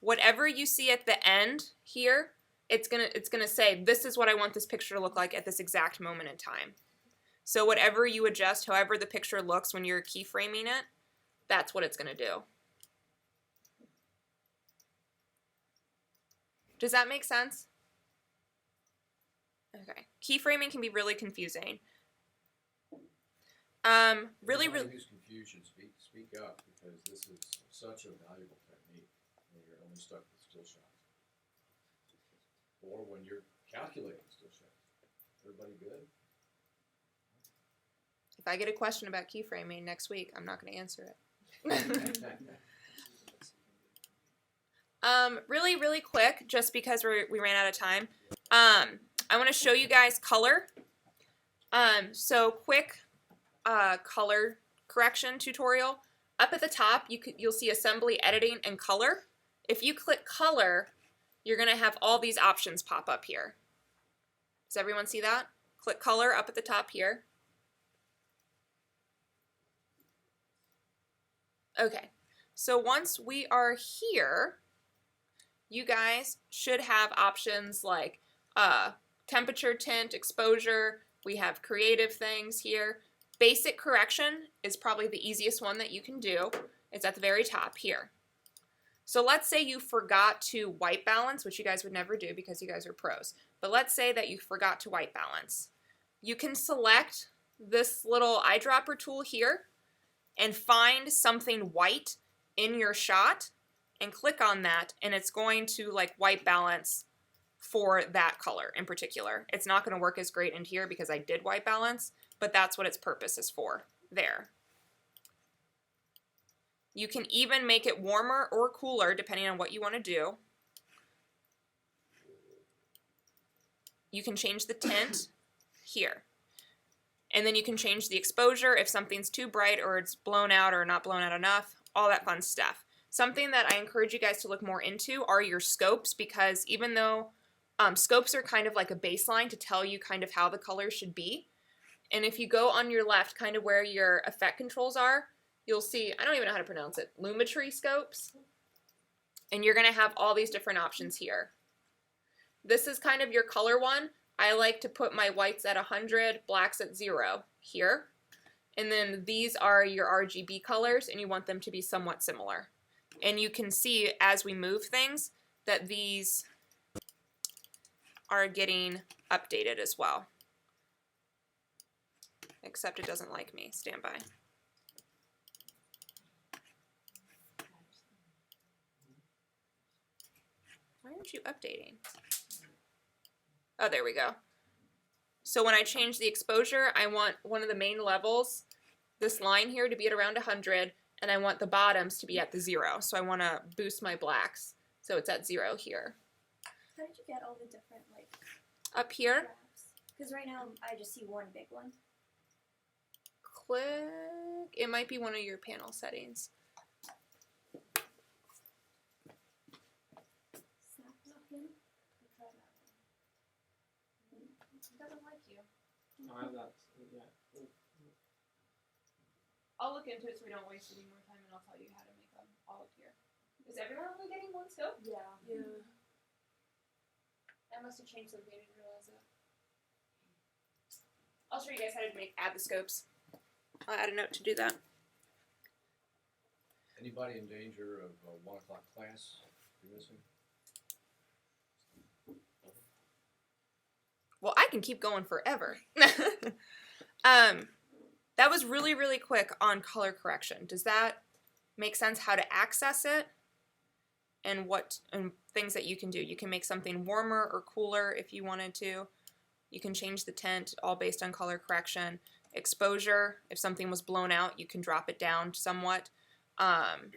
A: whatever you see at the end here, it's gonna say this is what I want this picture to look like at this exact moment in time. So whatever you adjust, however the picture looks when you're keyframing it, that's what it's gonna do. Does that make sense? Okay. Keyframing can be really confusing. Really.
J: Who's confusion, speak up, because this is such a valuable technique when you're only stuck with still shots, or when you're calculating still shots. Everybody good?
A: If I get a question about keyframing next week, I'm not going to answer it. Really quick, just because we ran out of time. I want to show you guys color. So quick color correction tutorial. Up at the top, you'll see assembly, editing, and color. If you click color, you're going to have all these options pop up here. Does everyone see that? Click color up at the top here. Okay, so once we are here, you guys should have options like temperature, tint, exposure. We have creative things here. Basic correction is probably the easiest one that you can do. It's at the very top here. So let's say you forgot to white balance, which you guys would never do because you guys are pros. But let's say that you forgot to white balance. You can select this little eyedropper tool here and find something white in your shot and click on that, and it's going to like white balance for that color in particular. It's not going to work as great in here because I did white balance, but that's what its purpose is for there. You can even make it warmer or cooler depending on what you want to do. You can change the tint here. And then you can change the exposure if something's too bright or it's blown out or not blown out enough, all that fun stuff. Something that I encourage you guys to look more into are your scopes, because even though scopes are kind of like a baseline to tell you kind of how the color should be. And if you go on your left, kind of where your effect controls are, you'll see, I don't even know how to pronounce it, Lumetri scopes. And you're going to have all these different options here. This is kind of your color one. I like to put my whites at 100, blacks at 0 here. And then these are your RGB colors, and you want them to be somewhat similar. And you can see as we move things that these are getting updated as well. Except it doesn't like me. Stand by. Why aren't you updating? Oh, there we go. So when I change the exposure, I want one of the main levels, this line here, to be at around 100, and I want the bottoms to be at the 0. So I want to boost my blacks, so it's at 0 here.
G: How did you get all the different, like,
A: up here?
G: Because right now I just see one big one.
A: Click. It might be one of your panel settings.
G: Snap lock in.
A: It doesn't like you.
C: I have that. Yeah.
A: I'll look into it so we don't waste any more time, and I'll tell you how to make them all appear. Is everyone only getting one scope?
B: Yeah.
H: Yeah.
A: I must have changed something. I didn't realize that. I'll show you guys how to add the scopes. I'll add a note to do that.
J: Anybody in danger of 1 o'clock class? You missing?
A: Well, I I can keep going forever. That was really, really quick on color correction. Does that make sense how to access it and things that you can do? You can make something warmer or cooler if you wanted to. You can change the tint all based on color correction. Exposure, if something was blown out, you can drop it down somewhat. And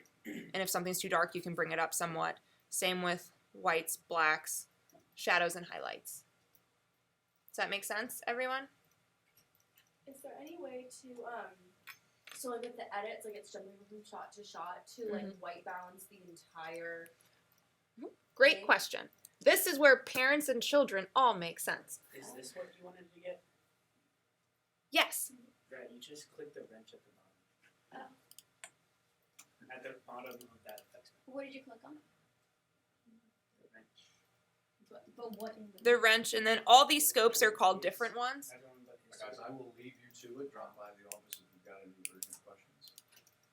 A: if something's too dark, you can bring it up somewhat. Same with whites, blacks, shadows, and highlights. Does that make sense, everyone?
B: Is there any way to so like with the edits, like it's jumping from shot to shot to like white balance the entire
A: Great
B: thing?
A: question. This is where parents and children all make sense.
K: Is this what you wanted to get?
A: Yes.
K: Right, you just click the wrench at the bottom.
B: Oh.
K: At the bottom of that effects menu.
G: What did you click on?
K: The wrench.
G: But what in the
A: The wrench, and then all these scopes are called different ones.
K: Everyone but his
J: Guys, I will leave you to it. Drop by the office if you've got any urgent questions.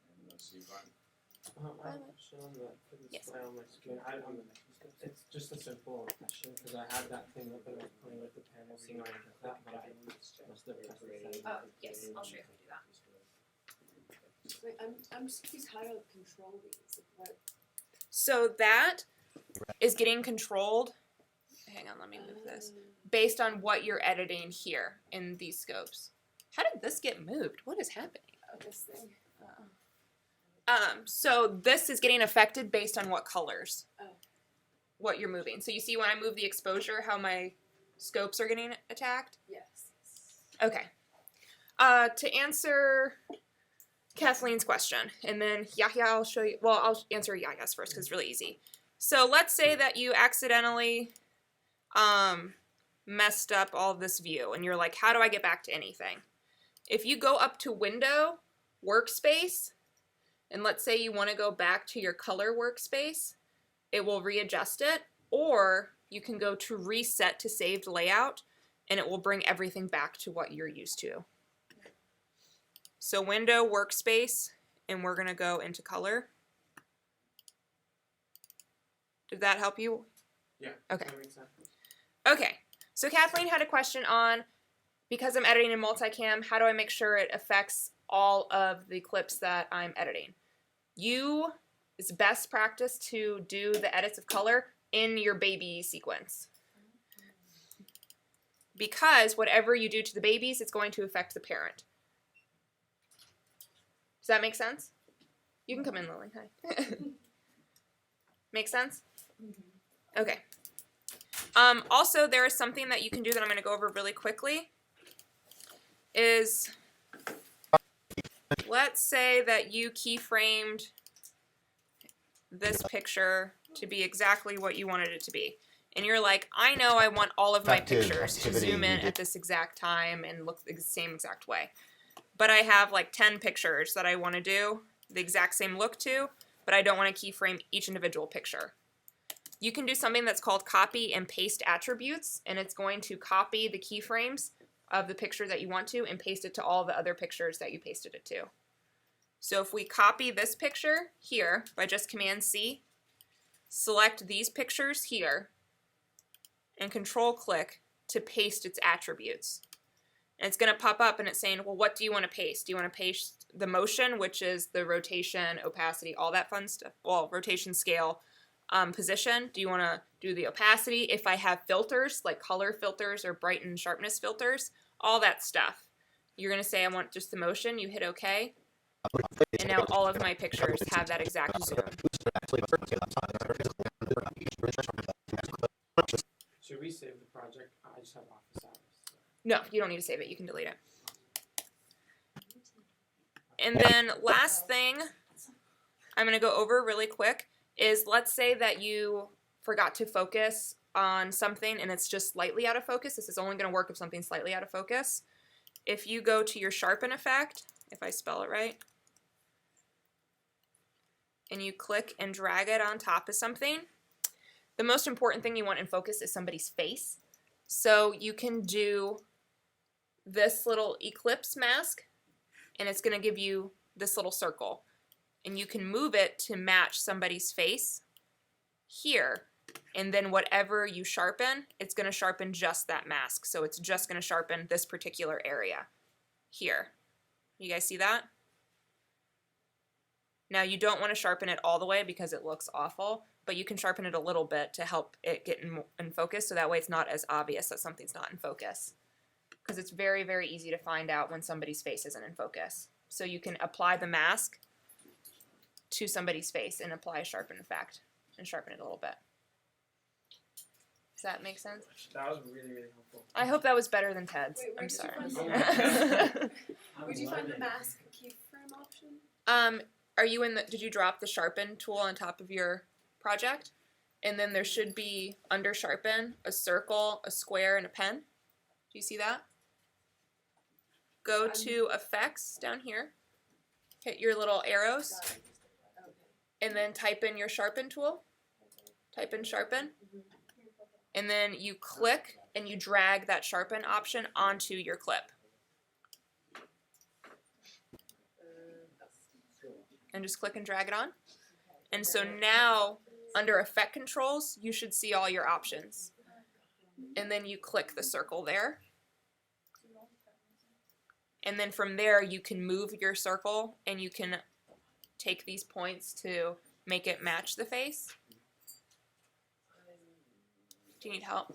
J: And let's see if I
C: I have a question on the for the
A: Yes.
C: display on my screen. It's just a simple question because I had that thing up and I was playing with the pen and seeing how I could click, but I must have pressed the
A: Oh, yes, I'll show you how to do that.
H: Wait, I'm just confused how to control these. Like, what?
A: So that is getting controlled. Hang on, let me move this. Based on what you're editing here in these scopes. How did this get moved? What is happening?
H: Oh, this thing.
A: So this is getting affected based on what colors.
H: Oh.
A: What you're moving. So you see when I move the exposure, how my scopes are getting attacked?
H: Yes.
A: Okay. To answer Kathleen's question, and then Yahya, I'll show you. Well, I'll answer Yahya's first because it's really easy. So let's say that you accidentally messed up all of this view, and you're like, how do I get back to anything? If you go up to Window, Workspace, and let's say you want to go back to your color workspace, it will readjust it, or you can go to Reset to Saved Layout, and it will bring everything back to what you're used to. So Window, Workspace, and we're going to go into Color. Did that help you?
C: Yeah.
A: Okay.
C: That makes sense.
A: Okay. So Kathleen had a question on, because I'm editing in multicam, how do I make sure it affects all of the clips that I'm editing? It's best practice to do the edits of color in your baby sequence. Because whatever you do to the babies, it's going to affect the parent. Does that make sense? You can come in, Lily. Hi. Make sense? Okay. Also, there is something that you can do that I'm going to go over really quickly. Is, let's say that you keyframed this picture to be exactly what you wanted it to be. And you're like, I know I want all of my pictures to zoom in at this exact time and look the same exact way. But I have like 10 pictures that I want to do the exact same look to, but I don't want to keyframe each individual picture. You can do something that's called copy and paste attributes, and it's going to copy the keyframes of the picture that you want to and paste it to all the other pictures that you pasted it to. So if we copy this picture here by just Command-C, select these pictures here, and Control-click to paste its attributes. And it's going to pop up and it's saying, well, what do you want to paste? Do you want to paste the motion, which is the rotation, opacity, all that fun stuff? Well, rotation, scale, position. Do you want to do the opacity? If I have filters, like color filters or brighten sharpness filters, all that stuff. You're going to say, I want just the motion. You hit OK. And now all of my pictures have that exact zoom.
C: Should we save the project? I just have office hours. So.
A: No, you don't need to save it. You can delete it. And then last thing I'm going to go over really quick is, let's say that you forgot to focus on something and it's just slightly out of focus. This is only going to work if something's slightly out of focus. If you go to your sharpen effect, if I spell it right, and you click and drag it on top of something, the most important thing you want in focus is somebody's face. So you can do this little ellipse mask, and it's going to give you this little circle. And you can move it to match somebody's face here. And then whatever you sharpen, it's going to sharpen just that mask. So it's just going to sharpen this particular area here. You guys see that? Now you don't want to sharpen it all the way because it looks awful, but you can sharpen it a little bit to help it get in focus, so that way it's not as obvious that something's not in focus. Because it's very, very easy to find out when somebody's face isn't in focus. So you can apply the mask to somebody's face and apply a sharpen effect and sharpen it a little bit. Does that make sense?
C: That was really, really helpful.
A: I hope that was better than Ted's.
H: Wait, where
A: I'm
H: did you
A: sorry.
H: find Where'd you find the mask keyframe option?
A: Are you in the, did you drop the sharpen tool on top of your project? And then there should be under sharpen a circle, a square, and a pen. Do you see that? Go to effects down here. Hit your little arrows. And then type in your sharpen tool. Type in sharpen. And then you click and you drag that sharpen option onto your clip. And just click and drag it on. And so now, under effect controls, you should see all your options. And then you click the circle there. And then from there, you can move your circle and you can take these points to make it match the face. Do you need help?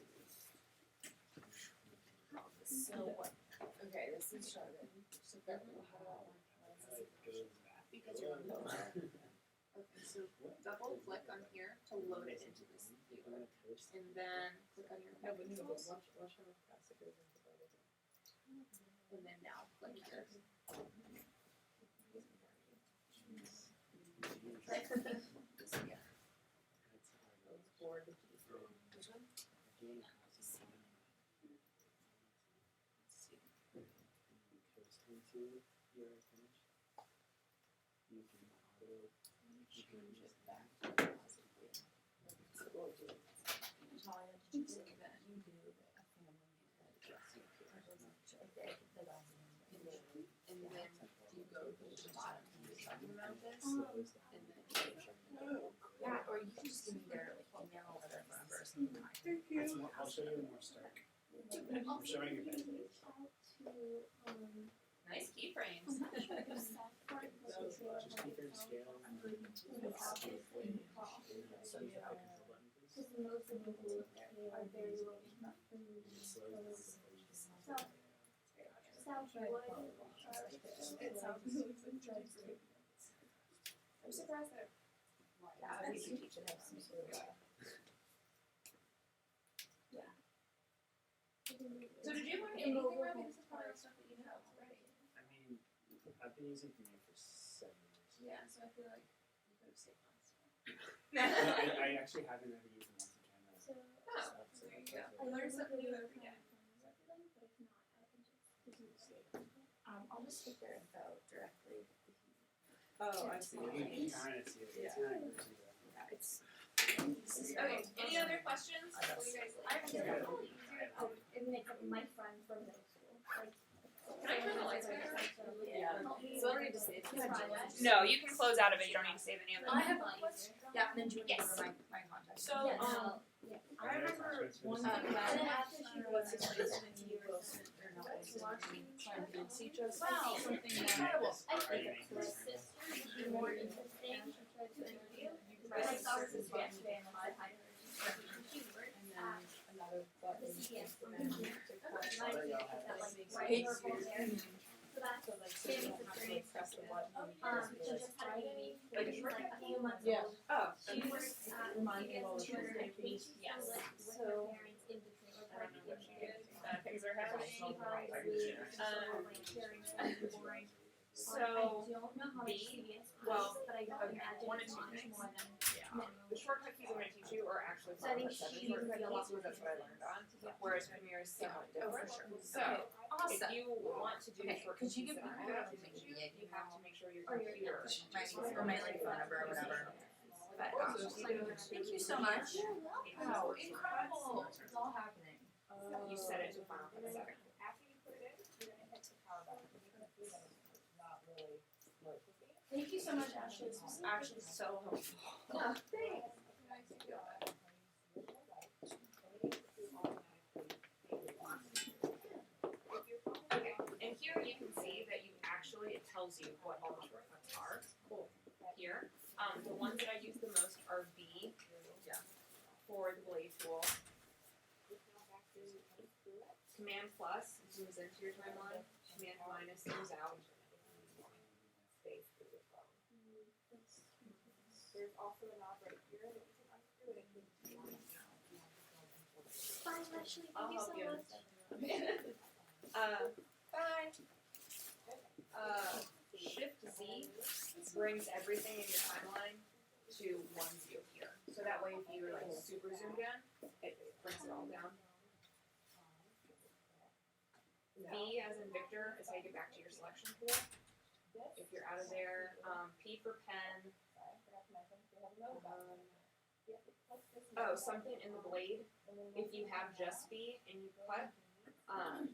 H: So, okay, this is sharpen. So, because you're on the okay, so double click on here to load it into this viewer. And then click on your effect controls. And then now click here. Try clicking this again. Which one? And then you go to the bottom and you're talking about this, and then yeah, or you can just give me their like email or whatever first.
K: Thank you. I'll show you more stark. I'm showing you better.
A: Nice keyframes.
K: Just keyframe scale.
H: I'm surprised that
A: Yeah, you can teach it how to do it. So did you learn anything, Robbie? This is part of the stuff that you know already.
K: I mean, I've been using Premiere for 7 years.
A: Yeah, so I feel like you could have saved on this
K: I actually haven't ever used a multi-camera stuff.
A: So there you go. I learned something new every day.
D: I'll just take their info directly.
H: Oh, I see.
K: You can kind of see it. It's not actually there.
H: Yeah, it's
A: Okay, any other questions? What do you guys like?
G: My friend from middle school.
A: Can I turn the lights back on?
H: yeah. So what do you just say?
A: No, you can close out of it. You don't need to save any of it.
D: I have a question.
B: Yeah, then you
A: Yes.
B: remember my contact.
D: So, I remember one
B: Um,
D: thing
B: and
D: that
B: then after she
D: was
B: was
D: when you both or not watching, trying to teach us
B: Wow.
D: something
B: Incredible.
D: that
B: I think her sister would be more interesting to interview. But I saw her sister yesterday and I had her. She worked
D: and
B: at
D: then another button
B: the CVS
D: for them to press
B: Right.
D: like
B: That, like,
D: makes
B: right
D: it
B: in her home
D: easier.
B: there. So that's
D: So like so you don't have to like press the button and
B: she just had a baby.
A: Like a
B: She's
A: short
B: like a few months
D: Yeah.
B: old.
A: Oh,
B: She works at
D: Remind me what was
B: CVS
D: her name?
B: She still
A: Yes.
B: lives with her parents in the trailer park.
A: things are happening.
B: She probably like sharing something boring.
A: So,
B: I don't know how
A: B,
B: much CVS
A: well,
B: costs, but I don't
A: okay,
B: imagine
A: one
B: it's
A: of two
B: much
A: things.
B: more than
A: The shortcut keys I'm going to teach you are actually
B: So I think
A: Final Cut 7
B: she
A: shortcut
B: would be a lot
A: keys, because that's what I learned on. Whereas Premiere is somewhat
B: Oh,
A: different.
B: for sure.
A: So, if you want to do
B: Okay,
A: shortcut
B: could you
A: keys
B: give
A: that
B: me
A: I have
B: your
A: to teach you, you have to make sure your
B: Or your-
A: computer
B: or my like phone number or whatever.
A: But
B: Thank you so much. Wow, incredible. It's all happening.
A: you set it to Final Cut 7.
G: After you put it in, you're gonna hit the power button.
B: Thank you so much, Ashley. This was actually so helpful.
G: Oh, thanks.
A: actually it tells you what all the shortcuts are. Cool. Here. The ones that I use the most are B for the blade tool. Command plus zooms into your timeline. Command minus zooms out. Space. There's also a knob right here that you can unscrew it.
G: Bye, Ashley. Thank
A: I'll
G: you
A: help
G: so
A: you.
G: much.
A: Bye. Shift Z brings everything in your timeline to one view here. So that way if you're like super zoomed in, it brings it all down. V as in Victor is how you get back to your selection tool. If you're out of there, P for pen. Oh, something in the blade. If you have just B and you cut,
K: Oh,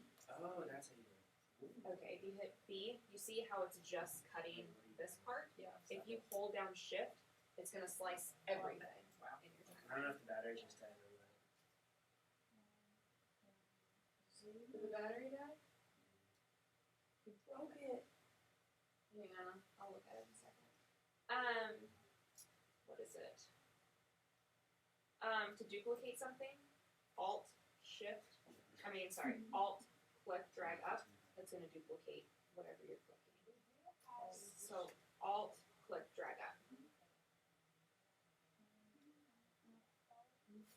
K: that's how you do it.
A: okay, if you hit B, you see how it's just cutting this part?
I: Yeah.
A: If you hold down shift, it's gonna slice everything in your
K: I don't know if the battery just died or what.
A: Did the battery die? You broke it. Hang on, I'll look at it in a second. What is it? To duplicate something, Alt, click, drag up, that's gonna duplicate whatever you're clicking. So, Alt, click, drag up.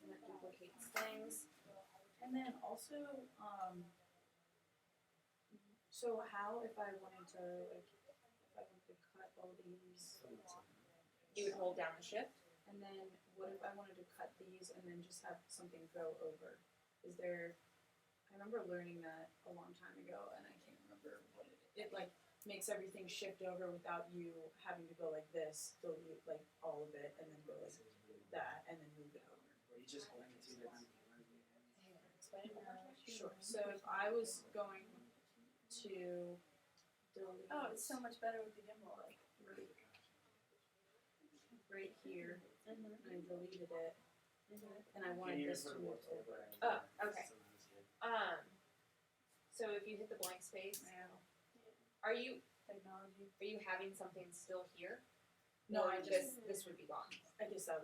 A: And that duplicates things.
I: And then also, so how if I wanted to cut all these,
A: You would hold down the shift.
I: and then what if I wanted to cut these and then just have something go over? Is there? I remember learning that a long time ago, and I can't remember what it like makes everything shift over without you having to go like this, delete like all of it, and then go like that, and then move it over.
K: Or you just hold the two different
I: Sure. So if I was going to delete.
G: Oh, it's so much better with the gimbal. Like,
I: right here,
A: Mm-hmm.
I: and I deleted it, and I
K: Can
I: wanted
K: you
I: this to
K: put
I: move
K: more over?
A: Oh, okay. So if you hit the blank space, are you
I: technology.
A: having something still here?
I: No,
A: Or
I: I just
A: this would be gone.
I: I guess that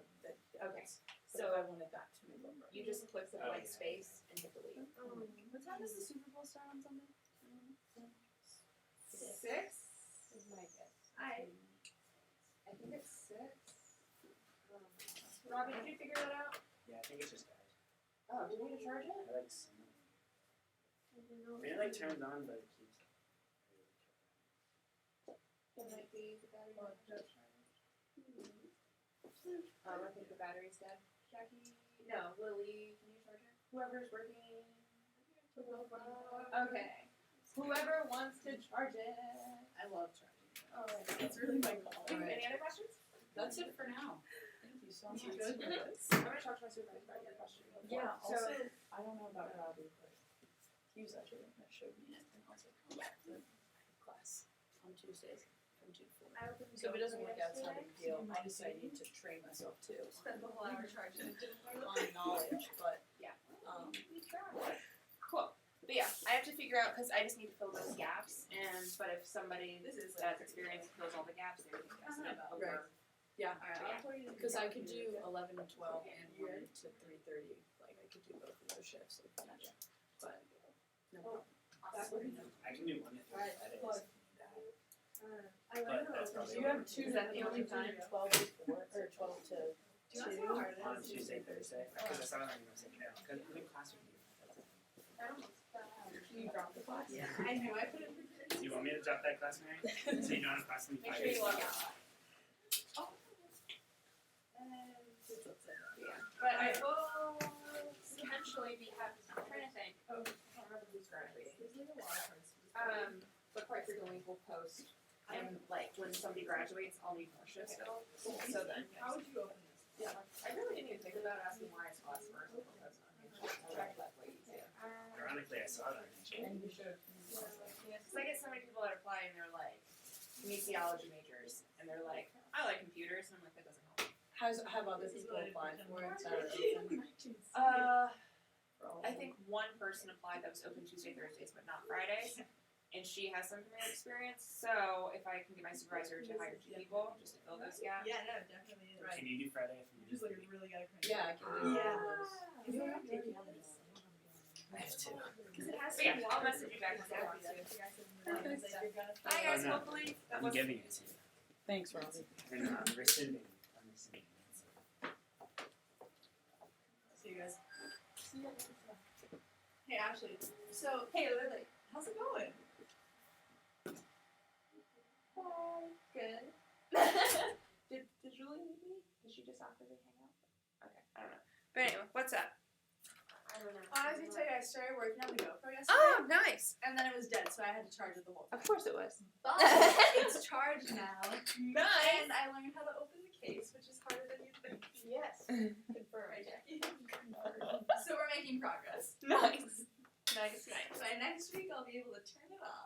A: Okay.
I: So if I wanted that to move over.
A: You just click the
K: Oh,
A: blank
K: yeah.
A: space and hit delete.
G: what time does the Super Bowl start on Sunday?
A: 6 is my guess. I think it's 6. Robin, did you figure that out?
K: Yeah, I think it's just died.
A: Oh, do we need to charge it?
K: I like some. I mean, it like turns on, but it keeps.
A: It might be the battery. I think the battery's dead. Jackie? No, Lily, can you charge it? Whoever's working. Okay. Whoever wants to charge it.
I: I love charging.
A: Alright.
I: It's really my goal.
A: Any other questions?
I: That's it for now. Thank you so much.
A: I'm gonna talk to my supervisor about your question.
I: Yeah.
A: So-
I: Also, I don't know about Robbie, but he was actually the one that showed me it, and also the class on Tuesdays from 2 to 4. So if it doesn't work out, it's not a big deal. I just I need to train myself too.
G: Spend the whole hour charging it.
I: On knowledge, but
A: Yeah.
I: Cool.
A: But yeah, I have to figure out because I just need to fill those gaps. But if somebody that's experienced fills all the gaps, they would guess it over.
I: Right. Yeah.
A: Yeah.
I: Because I could do 11 to 12 and 1 to 3:30. Like I could do both of those shifts if I had to. But no problem.
K: I can do one to three. That is.
I: But
K: that's probably.
I: Do you have two?
A: Is that the only time?
I: 12 to 4 or 12 to 2?
K: On Tuesday, Thursday. Because I saw that and I was like, no. Because the class with you.
A: You dropped the class.
K: Yeah.
A: I knew I put it.
K: Do you want me to drop that class, Mary? So you don't have class in
A: Make
K: 5
A: sure
K: days?
A: you log out. Yeah, but I will potentially be happy. I'm trying to think. Oh, I can't remember who's graduating. But quite frequently we'll post, and like when somebody graduates, I'll need more shifts filled. So then,
I: How would you open this?
A: yeah, I really didn't even think about asking why it's class first. Because that's way easier.
K: Ironically, I saw that.
I: And you should.
A: Because I get so many people that apply and they're like kinesiology majors, and they're like, I like computers, and I'm like, that doesn't help.
I: Have other people applied for it that are open?
A: Uh,
I: For all
A: I
I: of them?
A: think one person applied that was open Tuesday, Thursdays, but not Fridays. and she has some career experience. So if I can get my supervisor to hire 2 people just to fill those gaps.
D: Yeah, no, it definitely is.
K: Can you do Friday if you
D: Just like really gotta crank.
B: Yeah, I can do
D: Yeah.
K: I have two.
D: Because it has
A: But
D: to
A: yeah,
D: be
A: I'll message you back once I want to. Bye guys,
K: no.
A: hopefully that
K: I'm
A: wasn't.
K: giving it to you.
I: Thanks, Robbie.
K: I'm rescinding. I'm rescinding.
D: See you guys. Hey Ashley. So hey Lily, how's it going?
A: Bye. Good. did Julie need me? Did she just awkwardly hang out? Okay, I don't know. But anyway, what's up?
D: I was gonna tell you I started working on the GoPro yesterday.
A: Oh, nice.
D: And then it was dead, so I had to charge it the whole time.
A: Of course it was.
D: But it's charged now.
A: Nice.
D: And I learned how to open the case, which is harder than you think.
B: Yes. Confirm.
D: Right, Jackie? So we're making progress.
A: Nice. Nice.
D: By next week I'll be able to turn it on.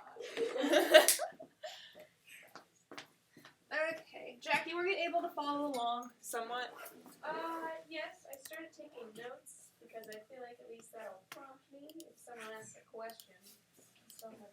A: Okay, Jackie, were you able to follow along somewhat?
B: Yes, I started taking notes because I feel like at least that'll prompt me if someone asks a question. I still have